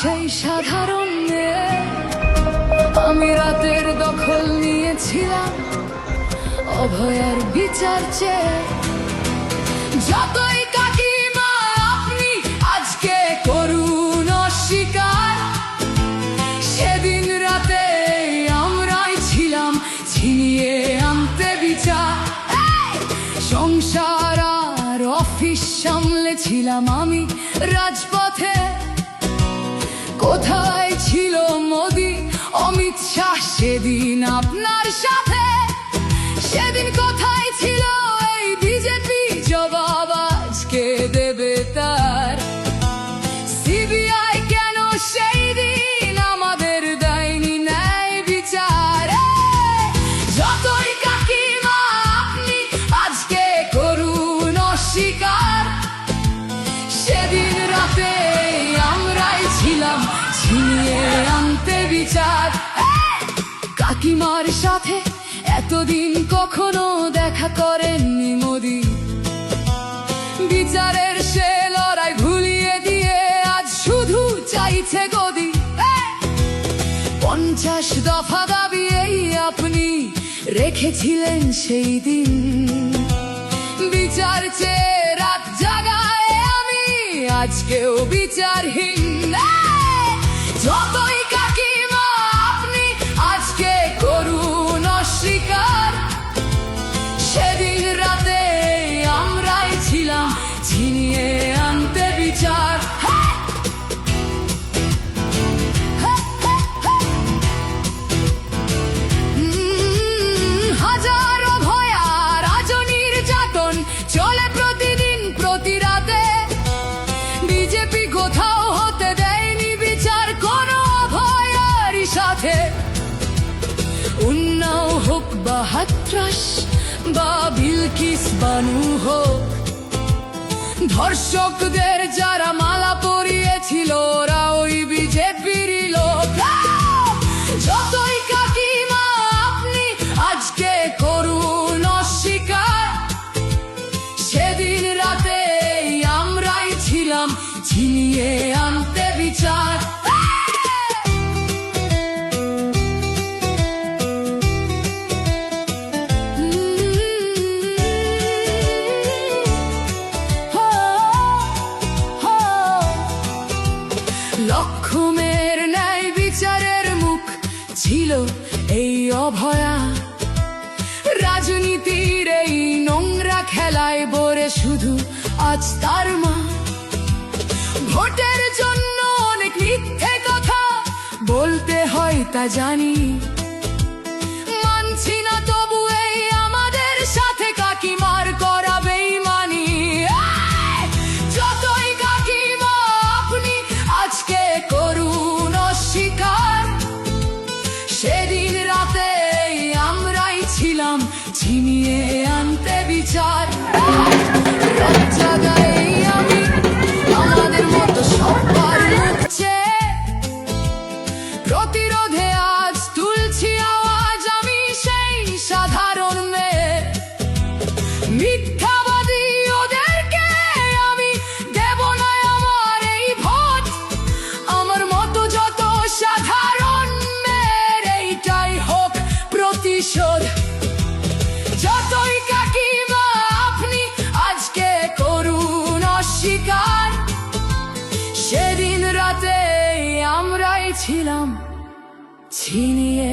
সেই সাধারণ মেয়ে, আমি রাতের দখল নিয়েছিলাম অভয়ার বিচার চেয়ে। যতই কাকিমা আপনি আজকে করুন অস্বীকার, সেদিন রাতে আমরাই ছিলাম ছিনিয়ে আনতে বিচার। সংসার আর অফিস সামলেছিলাম আমি রাজপথে। কোথায় ছিল মোদি অমিত শাহ সেদিন আপনার সাথে? সেদিন কোথায় ছিল এই বিজেপি? জবাব আজকে দেবে তার। সিবিআই কেন সেই দিন আমাদের দেয়নি ন্যায় বিচার? যতই কাকিমা আপনি আজকে করুন অস্বীকার, সেদিন রাতে আমরাই ছিলাম ছিনিয়ে আনতে বিচার। কাকিমার সাথে এতদিন কখনো দেখা করেননি মোদি, বিচারের সে লড়াই ভুলিয়ে দিয়ে আজ শুধু চাইছে গদি। 50 দফা দাবি এই আপনি রেখেছিলেন সেই দিন, বিচার চেয়ে রাত জাগায় আমি আজকেও বিচারহীন। যতই কাকিমা আপনি আজকে করুন অস্বীকার, সেদিন রাতে আমরাই ছিলাম ছিনিয়ে আনতে বিচার। হাজারো ভয়া রাজনীর যাতন চলে প্রতিদিন প্রতি রাতে। বিজেপি কোথাও হতে দেয়নি বিচার কোনো অভয়ারই সাথে। উন্নাও হোক বা হাতরাস বা বিলকিস বানু হোক, ধর্ষকদের যারা মালা পরিয়েছিল ওরা ওই বিজেপিরই লোক। যতই কাকিমা আপনি আজকে করুন অস্বীকার, সেদিন রাতে আমরাই ছিলাম ছিনিয়ে আনতে বিচার। লক্ষ্মণের ন্যায় বিচারের মুখ ছিল এই অভয়া। রাজনীতির এই নোংরা খেলায় বরে শুধু আজ তার মা। ভোটের জন্য অনেক মিথ্যে কথা বলতে হয় তা জানি, মানছি না তবু এই আমাদের সাথে কাকিমার করা বেইমানি। যতই কাকিমা আপনি আজকে করুন অস্বীকার, সেদিন রাতে আমরাই ছিলাম ছিনিয়ে আনতে বিচার। রাত জাগাই আমি আমাদের মতো সবার মুখছে, প্রতিরোধে আজ তুলছি আওয়াজ আমি সেই সাধারণ মেয়ে। মিথ্যাবাদী ওদেরকে আমি দেব না আমার এই ভোট। আমার মতো যত সাধারণ মেয়ের এইটাই হোক প্রতিশোধ। যতই কাকিমা আপনি আজকে করুন অস্বীকার, সেদিন রাতে আমরাই ছিলাম ছিনিয়ে